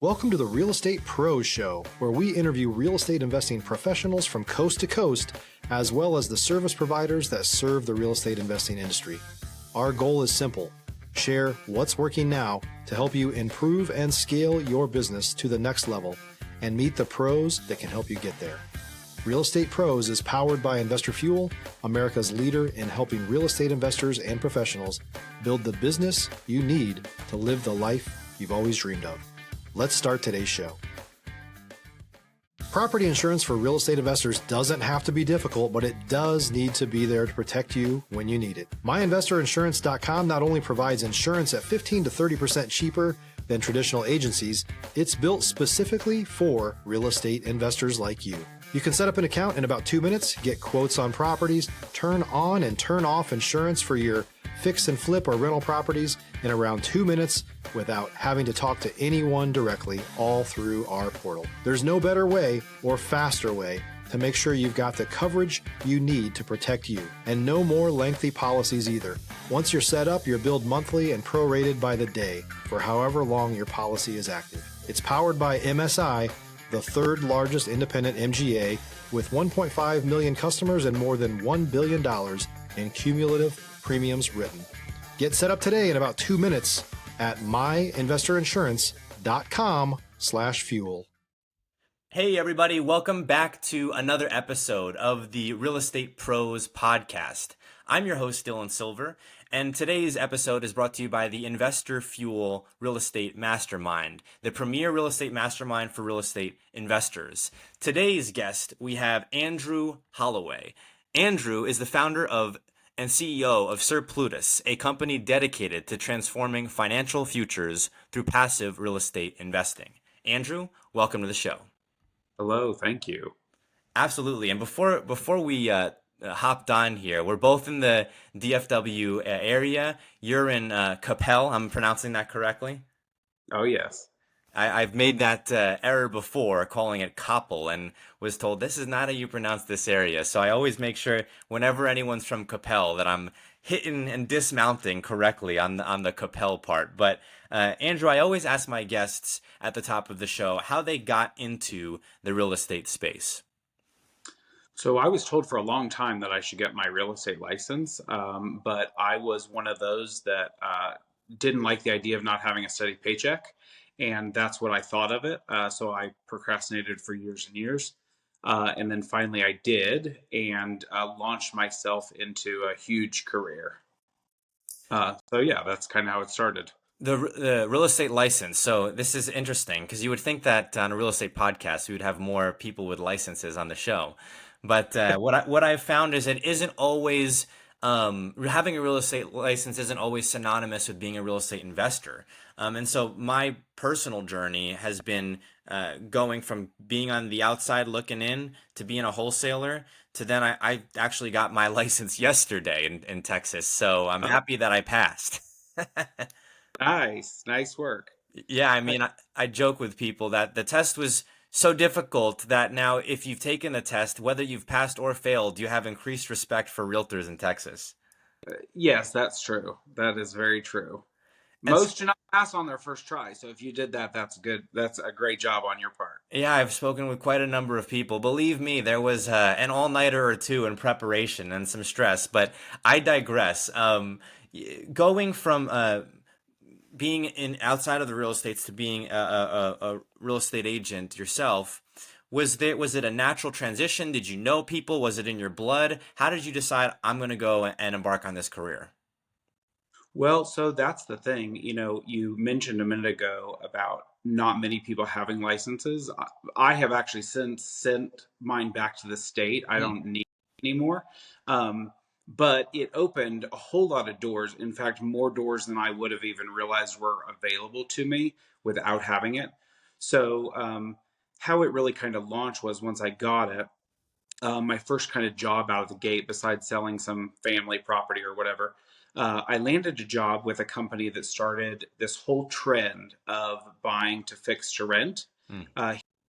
Welcome to the Real Estate Pros Show, where we interview real estate investing professionals from coast to coast, as well as the service providers that serve the real estate investing industry. Our goal is simple: share what's working now to help you improve and scale your business to the next level and meet the pros that can help you get there. Real Estate Pros is powered by Investor Fuel, America's leader in helping real estate investors and professionals build the business you need to live the life you've always dreamed of. Let's start today's show. Property insurance for real estate investors doesn't have to be difficult, but it does need to be there to protect you when you need it. MyInvestorInsurance.com not only provides insurance at 15 to 30% cheaper than traditional agencies, it's built specifically for real estate investors like you. You can set up an account in about 2 minutes, get quotes on properties, turn on and turn off insurance for your fix and flip or rental properties in around 2 minutes without having to talk to anyone directly, all through our portal. There's no better way or faster way to make sure you've got the coverage you need to protect you, and no more lengthy policies either. Once you're set up, you're billed monthly and prorated by the day for however long your policy is active. It's powered by MSI, the third largest independent MGA, with 1.5 million customers and more than $1 billion in cumulative premiums written. Get set up today in about 2 minutes at myinvestorinsurance.com/fuel. Hey everybody, welcome back to another episode of the Real Estate Pros podcast. I'm your host, Dylan Silver, and today's episode is brought to you by the Investor Fuel Real Estate Mastermind, the premier real estate mastermind for real estate investors. Today's guest, we have Andrew Holloway. Andrew is the founder and CEO of Sir Plutus, a company dedicated to transforming financial futures through passive real estate investing. Andrew, welcome to the show. Hello, thank you. Absolutely. And before we hopped on here, we're both in the DFW area. You're in Capel. I'm pronouncing that correctly? Oh, yes. I've made that error before, calling it Koppel, and was told this is not how you pronounce this area. So I always make sure whenever anyone's from Capel that I'm hitting and dismounting correctly on the Capel part. But Andrew, I always ask my guests at the top of the show how they got into the real estate space. So I was told for a long time that I should get my real estate license, but I was one of those that didn't like the idea of not having a steady paycheck. And that's what I thought of it. So I procrastinated for years and years. And then finally I did, and launched myself into a huge career. So yeah, that's kind of how it started. The real estate license. So this is interesting because you would think that on a real estate podcast, we would have more people with licenses on the show. But what I've found is it isn't always having a real estate license isn't always synonymous with being a real estate investor. And so my personal journey has been going from being on the outside looking in to being a wholesaler to then I actually got my license yesterday in Texas. So I'm happy that I passed. Nice work. Yeah, I mean, I joke with people that the test was so difficult that now if you've taken the test, whether you've passed or failed, you have increased respect for realtors in Texas. Yes, that's true. That is very true. And Most do not pass on their first try. So if you did that, that's good. That's a great job on your part. Yeah, I've spoken with quite a number of people. Believe me, there was an all-nighter or two in preparation and some stress, but I digress. Going from being outside of the real estates to being a real estate agent yourself, was it a natural transition? Did you know people? Was it in your blood? How did you decide I'm going to go and embark on this career? Well, so that's the thing. You mentioned a minute ago about not many people having licenses. I have actually since sent mine back to the state. I don't need it anymore. But it opened a whole lot of doors. In fact, more doors than I would have even realized were available to me without having it. So how it really kind of launched was once I got it, my first kind of job out of the gate, besides selling some family property or whatever, I landed a job with a company that started this whole trend of buying to fix to rent.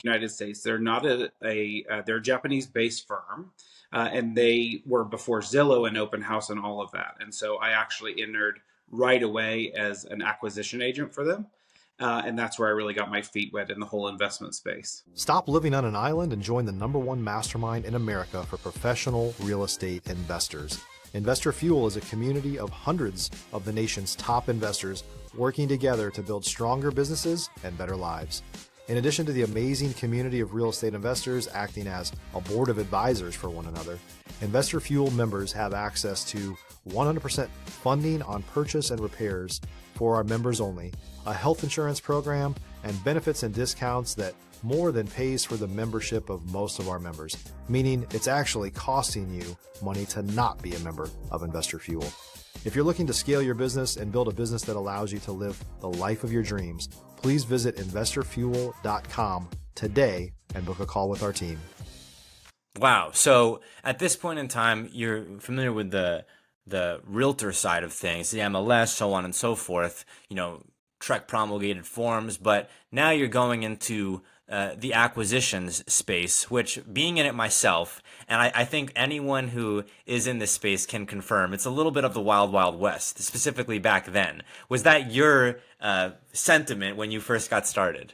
United States. They're not they're a Japanese-based firm, and they were before Zillow and Open House and all of that. And so I actually entered right away as an acquisition agent for them. And that's where I really got my feet wet in the whole investment space. Stop living on an island and join the #1 mastermind in America for professional real estate investors. Investor Fuel is a community of hundreds of the nation's top investors working together to build stronger businesses and better lives. In addition to the amazing community of real estate investors acting as a board of advisors for one another, Investor Fuel members have access to 100% funding on purchase and repairs for our members only, a health insurance program, and benefits and discounts that more than pays for the membership of most of our members, meaning it's actually costing you money to not be a member of Investor Fuel. If you're looking to scale your business and build a business that allows you to live the life of your dreams, please visit investorfuel.com today and book a call with our team. Wow. So at this point in time, you're familiar with the realtor side of things, the MLS, so on and so forth, Trek promulgated forms, but now you're going into the acquisitions space, which being in it myself, and I think anyone who is in this space can confirm, it's a little bit of the wild, wild west, specifically back then. Was that your sentiment when you first got started?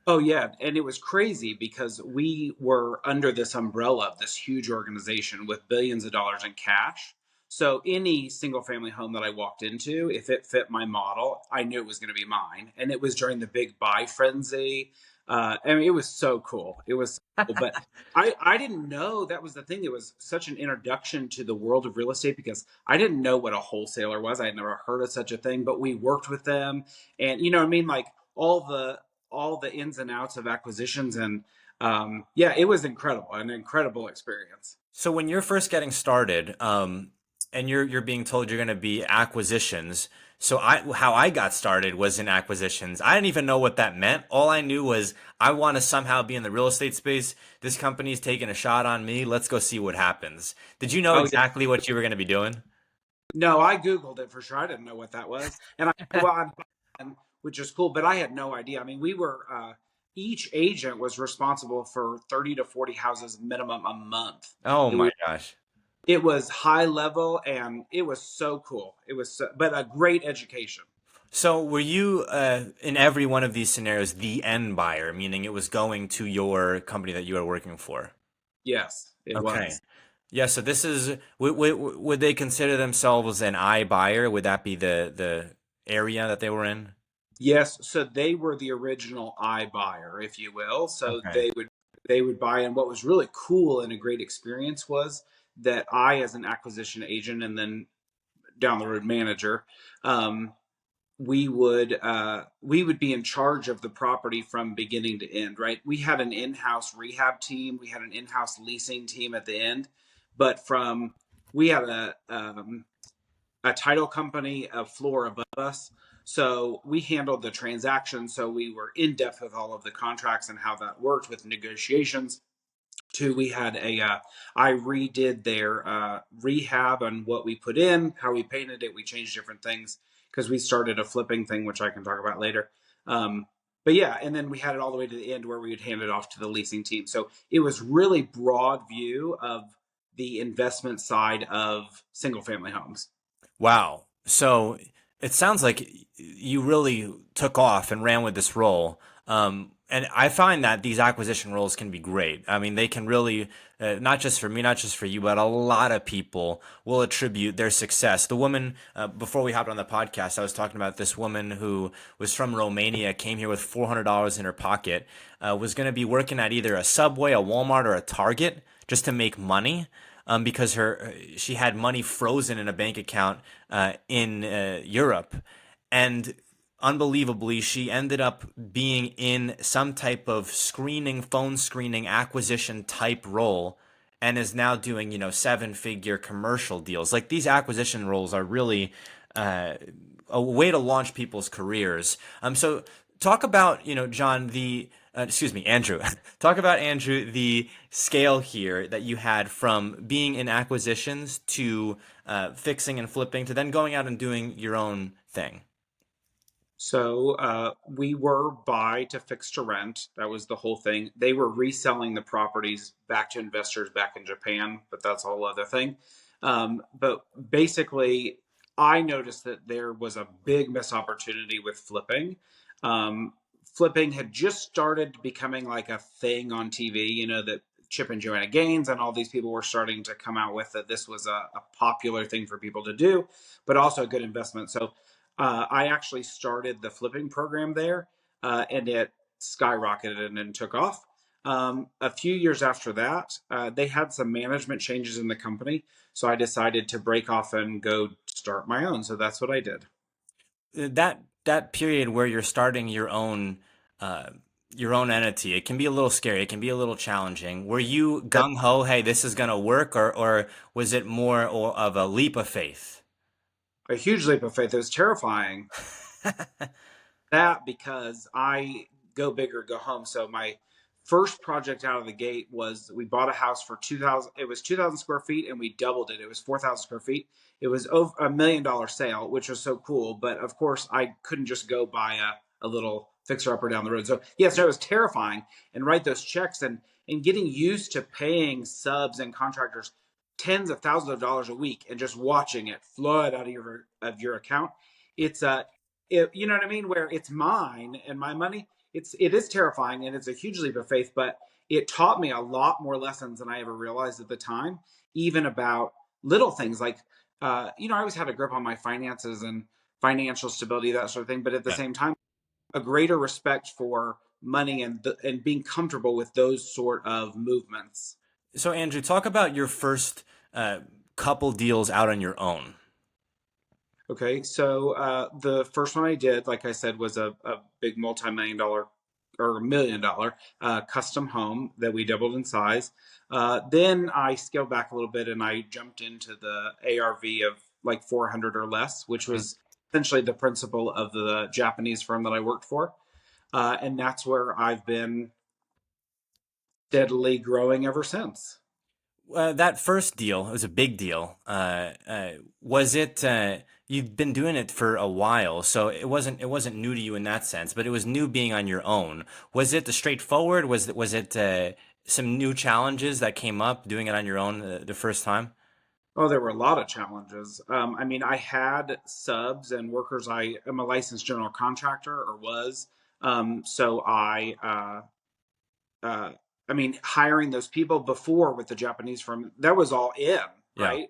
Oh, yeah. And it was crazy because we were under this umbrella of this huge organization with billions of dollars in cash. So any single family home that I walked into, if it fit my model, I knew it was going to be mine. And it was during the big buy frenzy. It was so cool. It was so cool. But I didn't know that was the thing. It was such an introduction to the world of real estate because I didn't know what a wholesaler was. I had never heard of such a thing, but we worked with them. And you know what I mean? Like all the ins and outs of acquisitions. And yeah, it was incredible, an incredible experience. So when you're first getting started, and you're being told you're going to be acquisitions. So how I got started was in acquisitions. I didn't even know what that meant. All I knew was I want to somehow be in the real estate space. This company's taking a shot on me. Let's go see what happens. Did you know Oh, yeah. exactly what you were going to be doing? No, I Googled it for sure. I didn't know what that was. And I'm buying, which is cool, but I had no idea. I mean, we were, each agent was responsible for 30 to 40 houses minimum a month. Oh It my was, gosh. it was high level and it was so cool. But a great education. So were you in every one of these scenarios the end buyer, meaning it was going to your company that you were working for? Yes, it Okay. was. Yeah, so this is would they consider themselves an iBuyer? Would that be the area that they were in? Yes, so they were the original iBuyer, if you will. So Okay. they would buy in. What was really cool and a great experience was that I, as an acquisition agent and then down the road manager, um, we would be in charge of the property from beginning to end. Right? We had an in-house rehab team, we had an in-house leasing team at the end, but from we had a title company a floor above us. So we handled the transaction. So we were in depth with all of the contracts and how that worked with negotiations. Two, we had I redid their rehab on what we put in, how we painted it. We changed different things because we started a flipping thing, which I can talk about later. But yeah, and then we had it all the way to the end where we would hand it off to the leasing team. So it was really broad view of the investment side of single family homes. Wow. So it sounds like you really took off and ran with this role. And I find that these acquisition roles can be great. I mean, they can really, not just for me, not just for you, but a lot of people will attribute their success. The woman, before we hopped on the podcast, I was talking about this woman who was from Romania, came here with $400 in her pocket, was going to be working at either a Subway, a Walmart, or a Target just to make money. Because she had money frozen in a bank account in Europe, and unbelievably, she ended up being in some type of phone screening, acquisition type role, and is now doing 7-figure commercial deals. Like these acquisition roles are really a way to launch people's careers. So talk about John excuse me, Andrew. Talk about, Andrew, the scale here that you had from being in acquisitions to fixing and flipping to then going out and doing your own thing. So we were buy to fix to rent. That was the whole thing. They were reselling the properties back to investors back in Japan, but that's a whole other thing. But basically, I noticed that there was a big missed opportunity with flipping. Flipping had just started becoming like a thing on TV, that Chip and Joanna Gaines and all these people were starting to come out with that this was a popular thing for people to do, but also a good investment. So I actually started the flipping program there, and it skyrocketed and took off. A few years after that, they had some management changes in the company. So I decided to break off and go start my own. So that's what I did. That period where you're starting your own entity, it can be a little scary. It can be a little challenging. Were you gung ho, hey, this is going to work, or was it more of a leap of faith? A huge leap of faith. It was terrifying. That because I go big or go home. So my first project out of the gate was we bought a house for 2,000. It was 2,000 square feet, and we doubled it. It was 4,000 square feet. It was over $1 million sale, which was so cool. But of course, I couldn't just go buy a little fixer upper down the road. So yes, it was terrifying, and write those checks and getting used to paying subs and contractors tens of thousands of dollars a week and just watching it flood out of your account. It's you know what I mean? Where it's mine and my money. It is terrifying, and it's a huge leap of faith, but it taught me a lot more lessons than I ever realized at the time, even about little things like, I always had a grip on my finances and financial stability, that sort of thing. But at the same time, a greater respect for money and being comfortable with those sort of movements. So Andrew, talk about your first couple deals out on your own. Okay, so the first one I did, like I said, was a big multi-million dollar or $1 million custom home that we doubled in size. Then I scaled back a little bit and I jumped into the ARV of like 400 or less, which was essentially the principal of the Japanese firm that I worked for. And that's where I've been steadily growing ever since. That first deal, it was a big deal. Was it? You've been doing it for a while, so it wasn't new to you in that sense, but it was new being on your own. Was it straightforward? Was it some new challenges that came up doing it on your own the first time? Oh, there were a lot of challenges. I mean, I had subs and workers. I am a licensed general contractor, or was. So I mean, hiring those people before with the Japanese firm, that was all in, right? Yeah.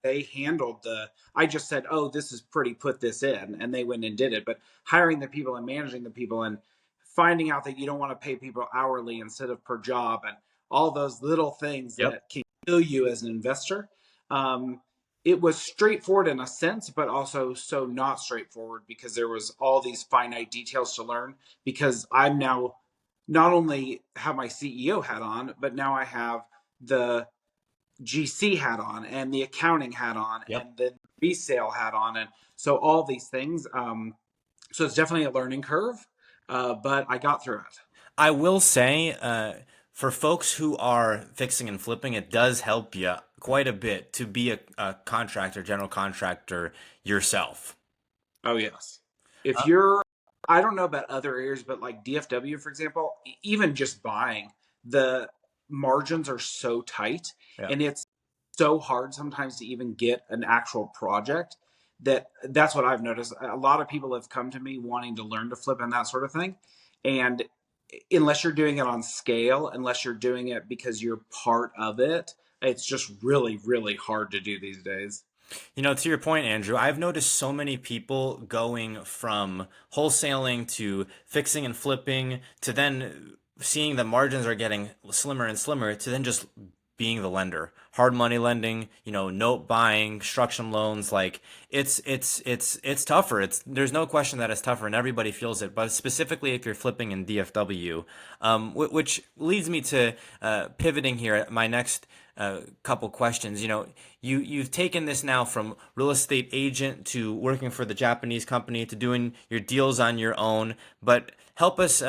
They handled I just said, oh, this is pretty, put this in, and they went and did it. But hiring the people and managing the people and finding out that you don't want to pay people hourly instead of per job and all those little things that can kill you as an investor. It was straightforward in a sense, but also so not straightforward because there was all these finite details to learn, because I'm now not only have my CEO hat on, but now I have the GC hat on and the accounting hat on and the resale hat on. And so all these things. So it's definitely a learning curve, but I got through it. I will say, for folks who are fixing and flipping, it does help you quite a bit to be a contractor, general contractor yourself. Oh, yes. If you're, I don't know about other areas, but like DFW, for example, even just buying, the margins are so tight and it's so hard sometimes to even get an actual project. That's what I've noticed. A lot of people have come to me wanting to learn to flip and that sort of thing. And unless you're doing it on scale, unless you're doing it because you're part of it, it's just really, really hard to do these days. You know, to your point, Andrew, I've noticed so many people going from wholesaling to fixing and flipping to then seeing the margins are getting slimmer and slimmer to then just being the lender, hard money lending, note buying, construction loans. Like it's tougher. There's no question that it's tougher and everybody feels it, but specifically if you're flipping in DFW, which leads me to pivoting here at my next couple questions. You've taken this now from real estate agent to working for the Japanese company to doing your deals on your own, but help us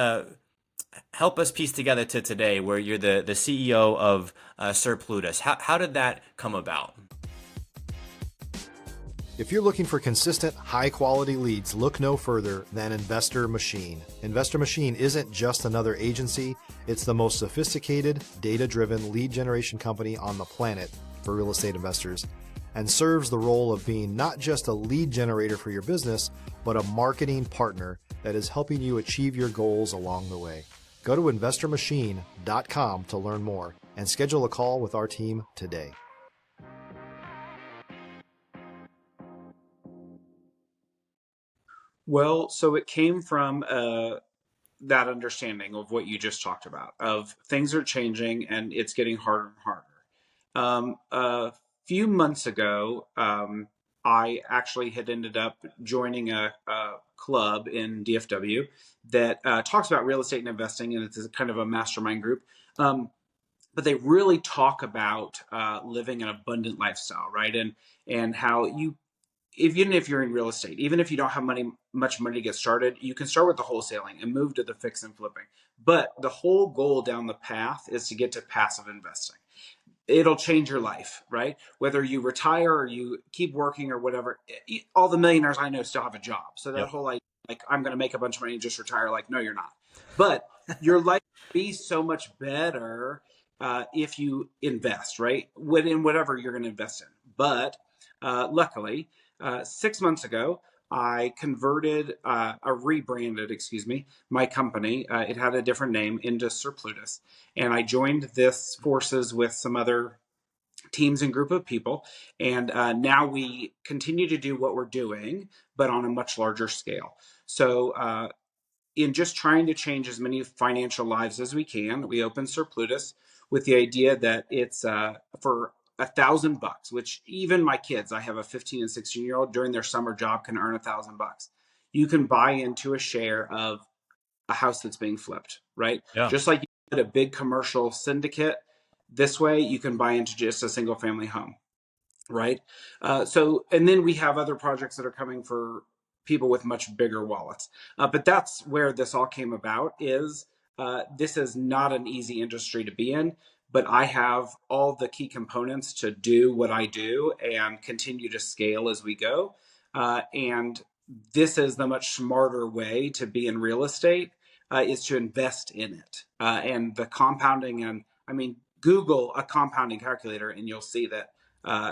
piece together to today where you're the CEO of Sir Plutus. How did that come about? If you're looking for consistent, high-quality leads, look no further than Investor Machine. Investor Machine isn't just another agency. It's the most sophisticated, data-driven lead generation company on the planet for real estate investors. and serves the role of being not just a lead generator for your business, but a marketing partner that is helping you achieve your goals along the way. Go to investormachine.com to learn more and schedule a call with our team today. Well, so it came from that understanding of what you just talked about, of things are changing and it's getting harder and harder. A few months ago, I actually had ended up joining a club in DFW that talks about real estate and investing, and it's a kind of a mastermind group. But they really talk about living an abundant lifestyle, right? And how you, even if you're in real estate, even if you don't have much money to get started, you can start with the wholesaling and move to the fix and flipping. But the whole goal down the path is to get to passive investing. It'll change your life, right? Whether you retire or you keep working or whatever. All the millionaires I know still have a job. So that whole like I'm going to make a bunch of money and just retire. Like, no, you're not. But your life will be so much better if you invest, right? In whatever you're going to invest in. But luckily, 6 months ago, I rebranded, my company. It had a different name, into Sir Plutus. And I joined this forces with some other teams and group of people. And now we continue to do what we're doing, but on a much larger scale. So in just trying to change as many financial lives as we can, we opened Sir Plutus with the idea that it's for $1,000, which even my kids, I have a 15 and 16-year-old, during their summer job can earn $1,000. You can buy into a share of a house that's being flipped, right? Yeah. Just like you did a big commercial syndicate, this way you can buy into just a single family home, right? And then we have other projects that are coming for people with much bigger wallets. But that's where this all came about. This is not an easy industry to be in, but I have all the key components to do what I do and continue to scale as we go. And this is the much smarter way to be in real estate, is to invest in it. And the compounding, and I mean, Google a compounding calculator and you'll see that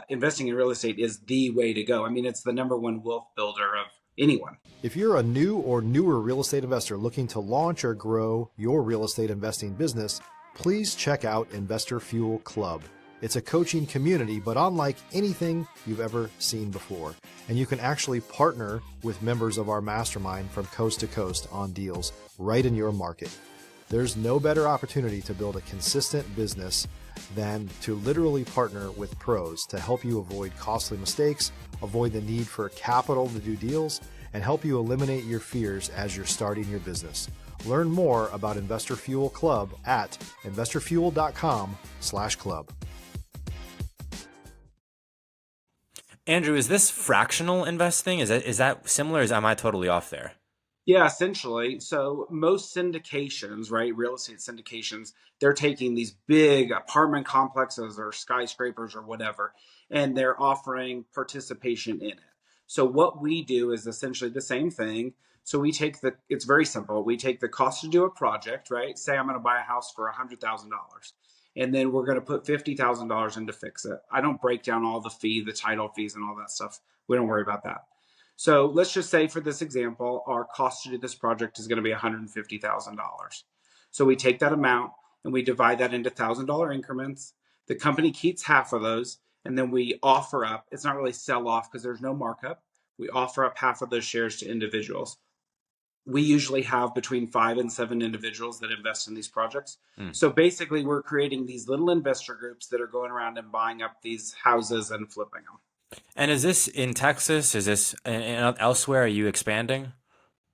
investing in real estate is the way to go. I mean, it's the number one wealth builder of anyone. If you're a new or newer real estate investor looking to launch or grow your real estate investing business, please check out Investor Fuel Club. It's a coaching community, but unlike anything you've ever seen before. And you can actually partner with members of our mastermind from coast to coast on deals right in your market. There's no better opportunity to build a consistent business than to literally partner with pros to help you avoid costly mistakes, avoid the need for capital to do deals, and help you eliminate your fears as you're starting your business. Learn more about Investor Fuel Club at investorfuel.com/club. Andrew, is this fractional investing? Is that similar? Am I totally off there? Yeah, essentially. So most syndications, right, real estate syndications, they're taking these big apartment complexes or skyscrapers or whatever, and they're offering participation in it. So what we do is essentially the same thing. So it's very simple. We take the cost to do a project, right? Say I'm going to buy a house for $100,000, and then we're going to put $50,000 in to fix it. I don't break down all the title fees and all that stuff. We don't worry about that. So let's just say for this example, our cost to do this project is going to be $150,000. So we take that amount and we divide that into $1,000 increments. The company keeps half of those, and then we offer up. It's not really sell off because there's no markup. We offer up half of those shares to individuals. We usually have between 5 and 7 individuals that invest in these projects. So basically, we're creating these little investor groups that are going around and buying up these houses and flipping them. And is this in Texas? Is this elsewhere? Are you expanding?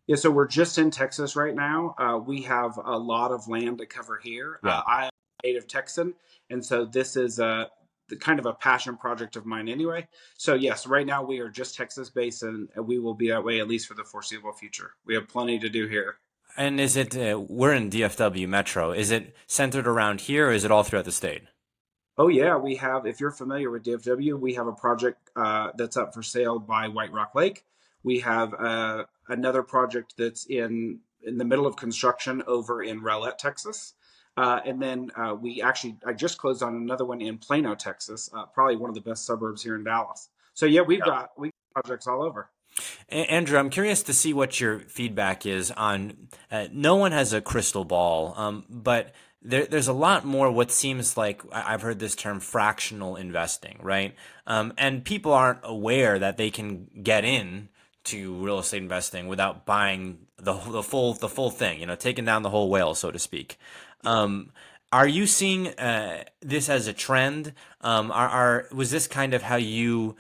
Yeah, so we're just in Texas right now. We have a lot of land to cover here. Yeah. I am a native Texan, and so this is kind of a passion project of mine anyway. So yes, right now we are just Texas-based, and we will be that way at least for the foreseeable future. We have plenty to do here. And is it, we're in DFW Metro, is it centered around here or is it all throughout the state? Oh yeah, we have, if you're familiar with DFW, we have a project that's up for sale by White Rock Lake. We have another project that's in the middle of construction over in Rowlett, Texas. And then I just closed on another one in Plano, Texas, probably one of the best suburbs here in Dallas. So yeah, we got projects all over. Andrew, I'm curious to see what your feedback is on. No one has a crystal ball, but there's a lot more what seems like I've heard this term fractional investing, right? And people aren't aware that they can get in to real estate investing without buying the full thing, taking down the whole whale, so to speak. Um, are you seeing this as a trend? Was this kind of how you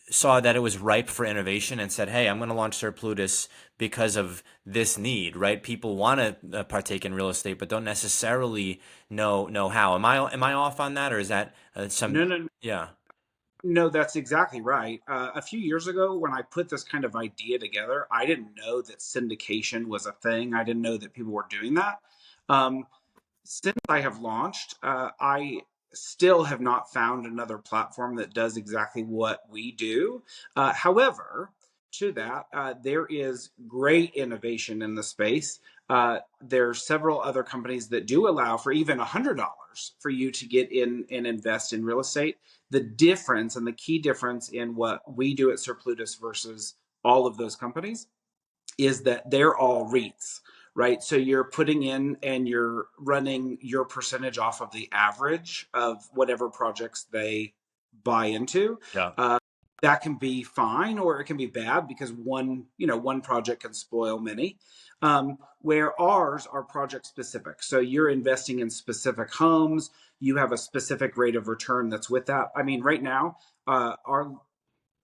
saw that it was ripe for innovation and said, "Hey, I'm going to launch Sir Plutus because of this need." Right? People want to partake in real estate, but don't necessarily know how. Am I off on that, or is that some? No, no, Yeah. no, that's exactly right. A few years ago, when I put this kind of idea together, I didn't know that syndication was a thing. I didn't know that people were doing that. Um, since I have launched, I still have not found another platform that does exactly what we do. However, to that, there is great innovation in the space. There are several other companies that do allow for even $100 for you to get in and invest in real estate. The difference and the key difference in what we do at Sir Plutus versus all of those companies is that they're all REITs, right? So you're putting in and you're running your percentage off of the average of whatever projects they buy into. Yeah. That can be fine or it can be bad because one project can spoil many. Where ours are project specific. So you're investing in specific homes. You have a specific rate of return that's with that. I mean, right now, our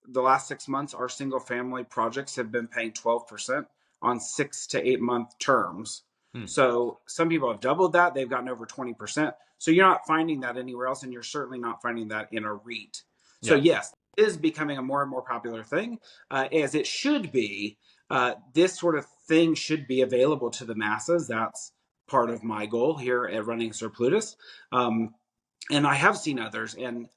the last 6 months, our single family projects have been paying 12% on 6 to 8 month terms. Hmm. So some people have doubled that. They've gotten over 20%. So you're not finding that anywhere else. And you're certainly not finding that in a REIT. So Yeah. yes, it is becoming a more and more popular thing, as it should be. This sort of thing should be available to the masses. That's part of my goal here at running Sir Plutus. And I have seen others, and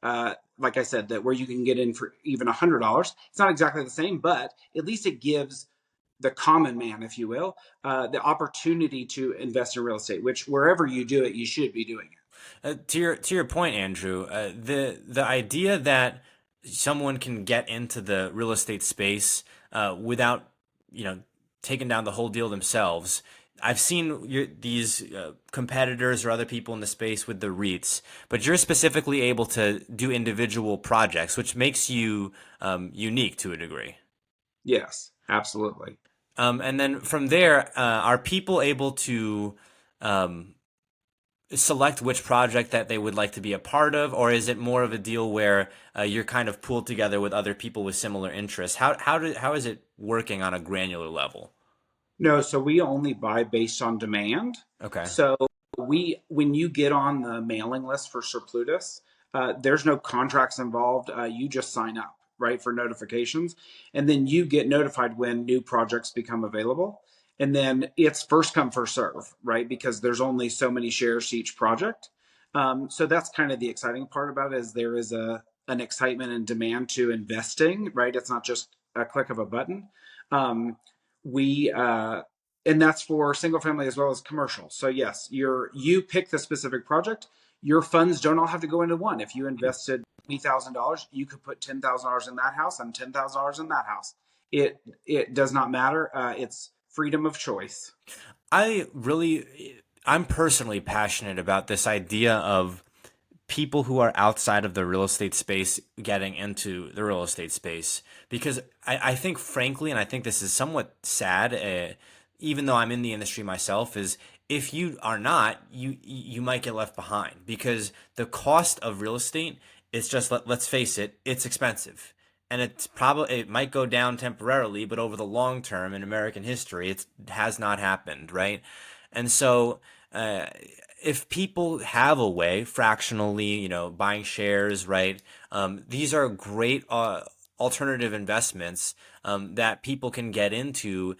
like I said, that where you can get in for even $100. It's not exactly the same, but at least it gives the common man, if you will, the opportunity to invest in real estate. Which wherever you do it, you should be doing it. To your point, Andrew, the idea that someone can get into the real estate space without you know taking down the whole deal themselves. I've seen these competitors or other people in the space with the REITs, but you're specifically able to do individual projects, which makes you unique to a degree. Yes, absolutely. And then from there, are people able to um, select which project that they would like to be a part of, or is it more of a deal where you're kind of pooled together with other people with similar interests? How is it working on a granular level? No, so we only buy based on demand. Okay. So when you get on the mailing list for Sir Plutus, there's no contracts involved. You just sign up, right, for notifications, and then you get notified when new projects become available. And then it's first come first serve, right? Because there's only so many shares to each project. So that's kind of the exciting part about it is there is an excitement and demand to investing, right? It's not just a click of a button. We And that's for single family as well as commercial. So yes, you pick the specific project. Your funds don't all have to go into one. If you invested $20,000, you could put $10,000 in that house and $10,000 in that house. It does not matter. It's freedom of choice. I really, I'm personally passionate about this idea of people who are outside of the real estate space getting into the real estate space because I think frankly, and I think this is somewhat sad, even though I'm in the industry myself, is if you are not, you might get left behind because the cost of real estate is just let's face it, it's expensive. And it might go down temporarily, but over the long term in American history, it has not happened, right? And so, uh, if people have a way, fractionally, buying shares, right? These are great alternative investments that people can get into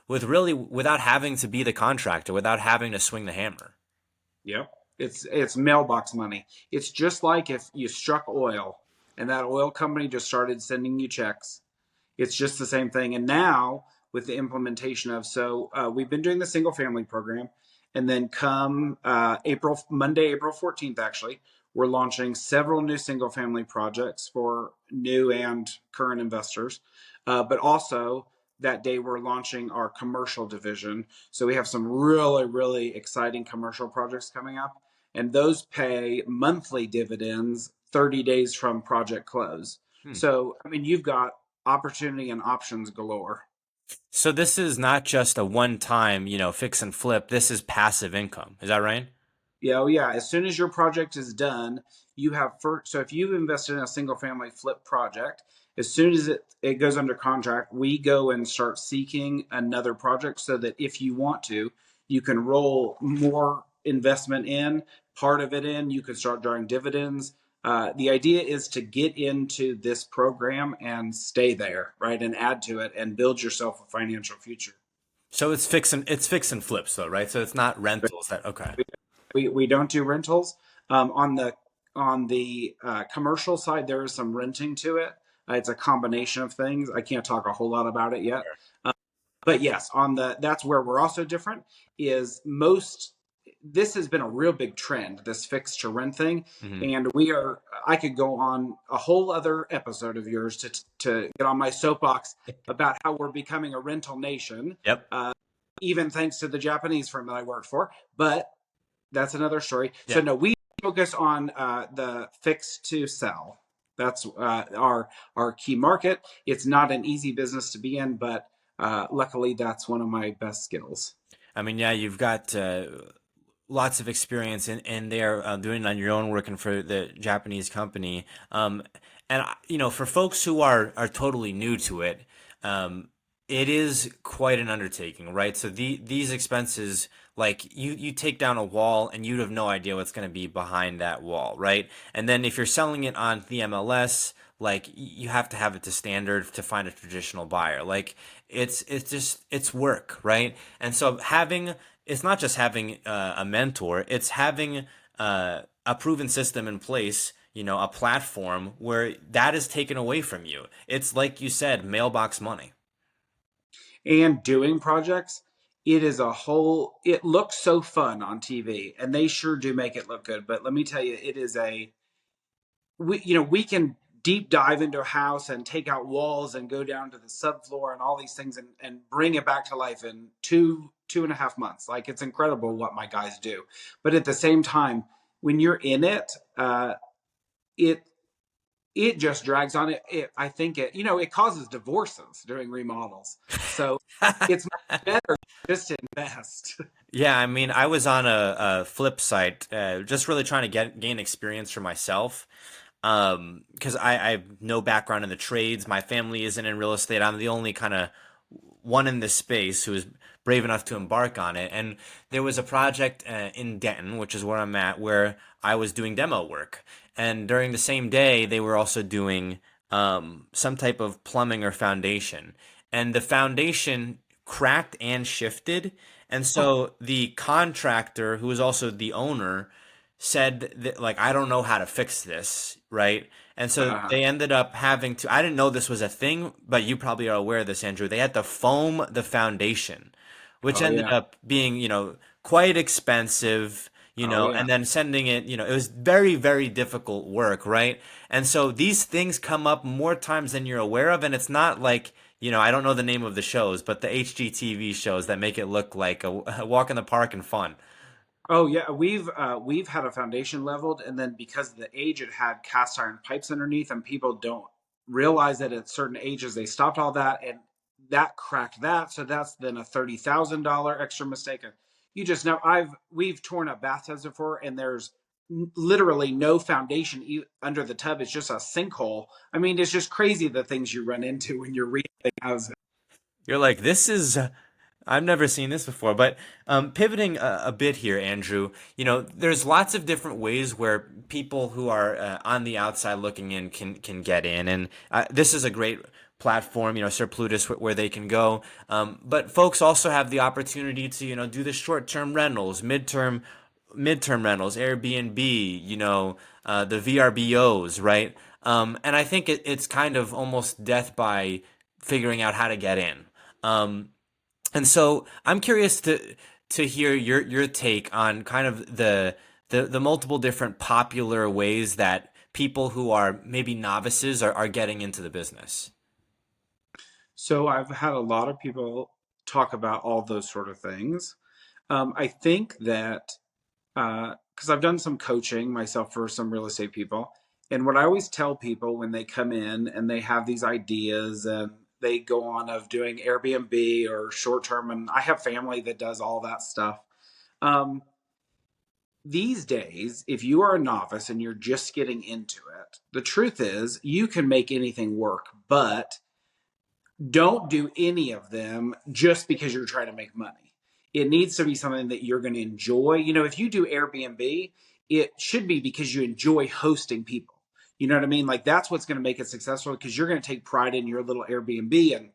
without having to be the contractor, without having to swing the hammer. Yep. It's mailbox money. It's just like if you struck oil and that oil company just started sending you checks. It's just the same thing. And now with the implementation of we've been doing the single family program, And then come Monday, April 14th, actually, we're launching several new single family projects for new and current investors. But also that day, we're launching our commercial division. So we have some really, really exciting commercial projects coming up. And those pay monthly dividends 30 days from project close. Hmm. So, I mean, you've got opportunity and options galore. So this is not just a one-time, fix and flip. This is passive income. Is that right? Yeah, oh yeah. As soon as your project is done, you have first. So if you've invested in a single family flip project, as soon as it goes under contract, we go and start seeking another project so that if you want to, you can roll more investment in, part of it in, you could start drawing dividends. The idea is to get into this program and stay there, right? And add to it and build yourself a financial future. So it's fix and flips though, right? So it's not rentals that okay. We don't do rentals. On the commercial side, there is some renting to it. It's a combination of things. I can't talk a whole lot about it yet. But yes, that's where we're also different. Is most This has been a real big trend, this fixed to rent thing, Hmm. and I could go on a whole other episode of yours to get on my soapbox about how we're becoming a rental nation. Yep. Even thanks to the Japanese firm that I worked for, but that's another story. So Yeah. no, we focus on the fix to sell. That's our key market. It's not an easy business to be in, but luckily that's one of my best skills. I mean, yeah, you've got lots of experience in there doing on your own working for the Japanese company. And for folks who are totally new to it, it is quite an undertaking, right? So these expenses, like you take down a wall and you'd have no idea what's going to be behind that wall, right? And then if you're selling it on the MLS, like you have to have it to standard to find a traditional buyer. Like it's work, right? And so it's not just having a mentor, it's having a proven system in place, a platform where that is taken away from you. It's like you said, mailbox money. And doing projects, it looks so fun on TV, and they sure do make it look good. But let me tell you, it is we can deep dive into a house and take out walls and go down to the subfloor and all these things and bring it back to life in 2.5 months. Like, it's incredible what my guys do. But at the same time, when you're in it, it it just drags on. I think it causes divorces during remodels. So it's better just to invest. Yeah, I mean, I was on a flip site, just really trying to gain experience for myself. Because I have no background in the trades. My family isn't in real estate. I'm the only kind of one in this space who is brave enough to embark on it. And there was a project in Denton, which is where I'm at, where I was doing demo work. And during the same day, they were also doing some type of plumbing or foundation. And the foundation cracked and shifted. And so the contractor, who was also the owner, said that, like, I don't know how to fix this, right? And so Uh, they ended up having to, I didn't know this was a thing, but you probably are aware of this, Andrew. They had to foam the foundation, which oh ended yeah, up being, quite expensive, oh yeah. and then sending it, it was very, very difficult work, right? And so these things come up more times than you're aware of. And it's not like, I don't know the name of the shows, but the HGTV shows that make it look like a walk in the park and fun. Oh yeah, we've had a foundation leveled, and then because of the age, it had cast iron pipes underneath, and people don't realize that at certain ages they stopped all that, and that cracked that. So that's then a $30,000 extra mistake. And you just know, we've torn up bathtubs before, and there's literally no foundation under the tub. It's just a sinkhole. I mean, it's just crazy the things you run into when you're rehabbing houses. You're like, this is, I've never seen this before. But pivoting a bit here, Andrew, there's lots of different ways where people who are on the outside looking in can get in. And this is a great platform, Sir Plutus, where they can go. But folks also have the opportunity to, do the short-term rentals, midterm rentals, Airbnb, the VRBOs, right? And I think it's kind of almost death by figuring out how to get in. And so I'm curious to hear your take on kind of the multiple different popular ways that people who are maybe novices are getting into the business. So I've had a lot of people talk about all those sort of things. I think that because I've done some coaching myself for some real estate people, and what I always tell people when they come in and they have these ideas and they go on of doing Airbnb or short term, and I have family that does all that stuff. Um, these days, if you are a novice and you're just getting into it, the truth is you can make anything work, but don't do any of them just because you're trying to make money. It needs to be something that you're going to enjoy. You know, if you do Airbnb, it should be because you enjoy hosting people. You know what I mean? Like that's what's going to make it successful because you're going to take pride in your little Airbnb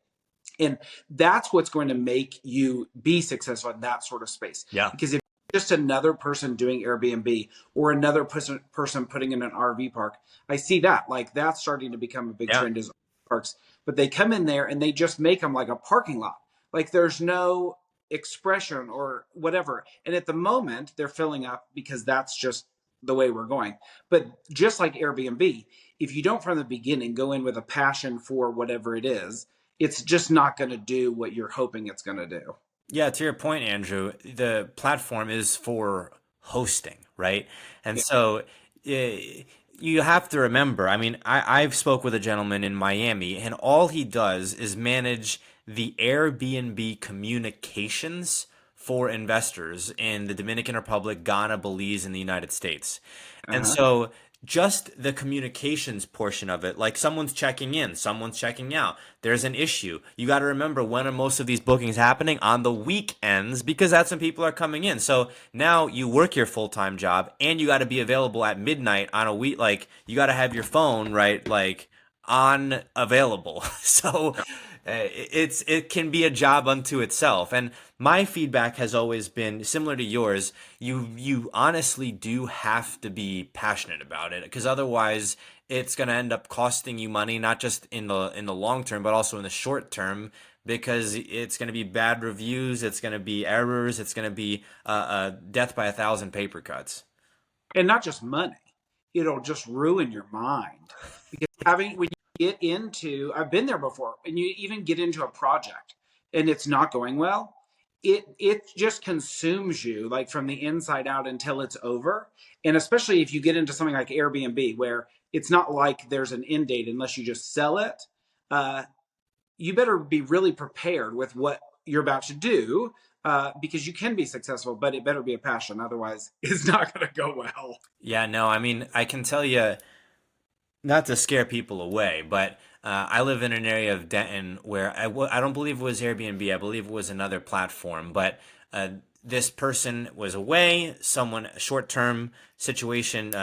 and that's what's going to make you be successful in that sort of space. Yeah. Because if just another person doing Airbnb or another person putting in an RV park, I see that like that's starting to become a big Yeah. trend as parks. But they come in there and they just make them like a parking lot. Like there's no expression or whatever. And at the moment they're filling up because that's just the way we're going. But just like Airbnb, if you don't from the beginning go in with a passion for whatever it is, it's just not going to do what you're hoping it's going to do. Yeah, to your point, Andrew, the platform is for hosting, right? And Yeah. so you have to remember, I mean, I've spoke with a gentleman in Miami, and all he does is manage the Airbnb communications for investors in the Dominican Republic, Ghana, Belize, and the United States. And Uh-huh. so just the communications portion of it, like someone's checking in, someone's checking out, there's an issue. You got to remember, when are most of these bookings happening? On the weekends, because that's when people are coming in. So now you work your full-time job and you got to be available at midnight on a week. Like you got to have your phone, right? Like on available. So it can be a job unto itself. And my feedback has always been similar to yours. You honestly do have to be passionate about it, because otherwise it's going to end up costing you money, not just in the long term, but also in the short term, because it's going to be bad reviews, it's going to be errors, it's going to be death by 1,000 paper cuts. And not just money, it'll just ruin your mind because having when you get into I've been there before and you even get into a project and it's not going well, it just consumes you like from the inside out until it's over. And especially if you get into something like Airbnb where it's not like there's an end date unless you just sell it, uh, you better be really prepared with what you're about to do because you can be successful, but it better be a passion. Otherwise, it's not going to go well. Yeah, no, I mean, I can tell you, not to scare people away, but I live in an area of Denton where I don't believe it was Airbnb. I believe it was another platform. But this person was away, someone, short term situation,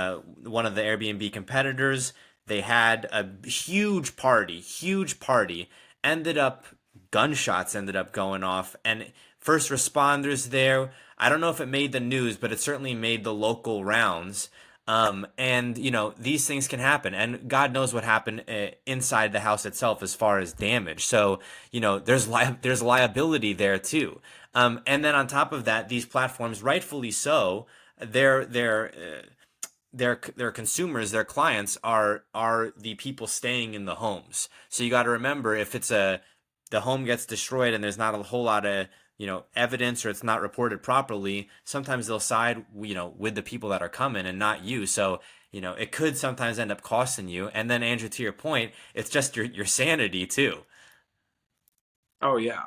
one of the Airbnb competitors, they had a huge party, ended up, gunshots ended up going off, and first responders there. I don't know if it made the news, but it certainly made the local rounds. And you know, these things can happen, and God knows what happened inside the house itself as far as damage. So, you know, there's liability there too. And then on top of that, these platforms, rightfully so, their consumers, their clients are the people staying in the homes. So you got to remember, if the home gets destroyed and there's not a whole lot of, you know, evidence, or it's not reported properly, sometimes they'll side, you know, with the people that are coming and not you. So, you know, it could sometimes end up costing you. And then, Andrew, to your point, it's just your sanity too. Oh yeah,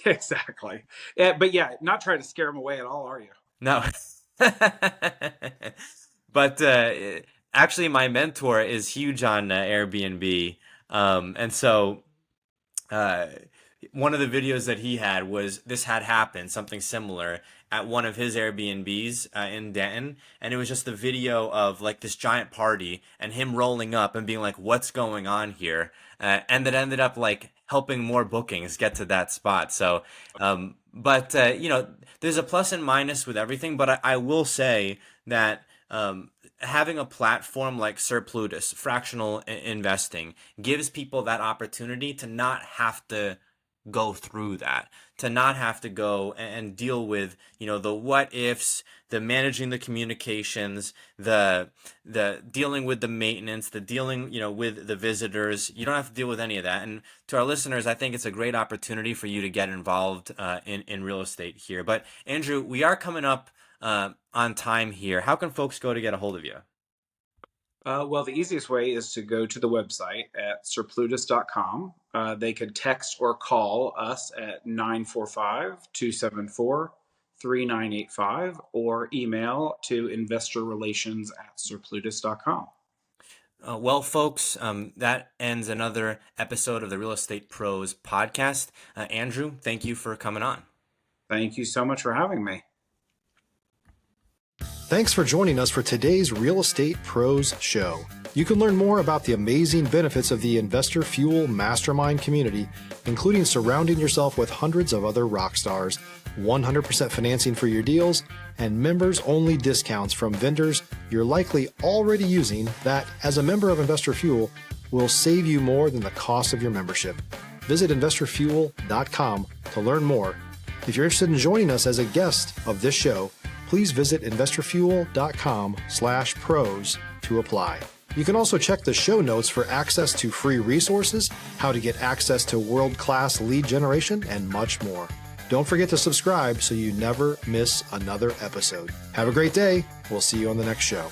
exactly. Yeah, but yeah, not trying to scare them away at all, are you? No. But actually, my mentor is huge on Airbnb. And so uh, one of the videos that he had was, this had happened, something similar, at one of his Airbnbs in Denton, and it was just a video of like this giant party and him rolling up and being like, "What's going on here?" And that ended up like helping more bookings get to that spot. So, but you know, there's a plus and minus with everything. But I will say that having a platform like Sir Plutus, fractional investing, gives people that opportunity to not have to go through that, to not have to go and deal with, the what ifs, the managing the communications, the dealing with the maintenance, the dealing, with the visitors. You don't have to deal with any of that. And to our listeners, I think it's a great opportunity for you to get involved in real estate here. But Andrew, we are coming up on time here. How can folks go to get a hold of you? Well, the easiest way is to go to the website at sirplutus.com. They could text or call us at 945-274-3985 or email to investorrelations@sirplutus.com. Well, folks, that ends another episode of the Real Estate Pros podcast. Andrew, thank you for coming on. Thank you so much for having me. Thanks for joining us for today's Real Estate Pros show. You can learn more about the amazing benefits of the Investor Fuel Mastermind community, including surrounding yourself with hundreds of other rock stars, 100% financing for your deals, and members-only discounts from vendors you're likely already using that, as a member of Investor Fuel, will save you more than the cost of your membership. Visit investorfuel.com to learn more. If you're interested in joining us as a guest of this show, please visit investorfuel.com/pros to apply. You can also check the show notes for access to free resources, how to get access to world-class lead generation, and much more. Don't forget to subscribe so you never miss another episode. Have a great day. We'll see you on the next show.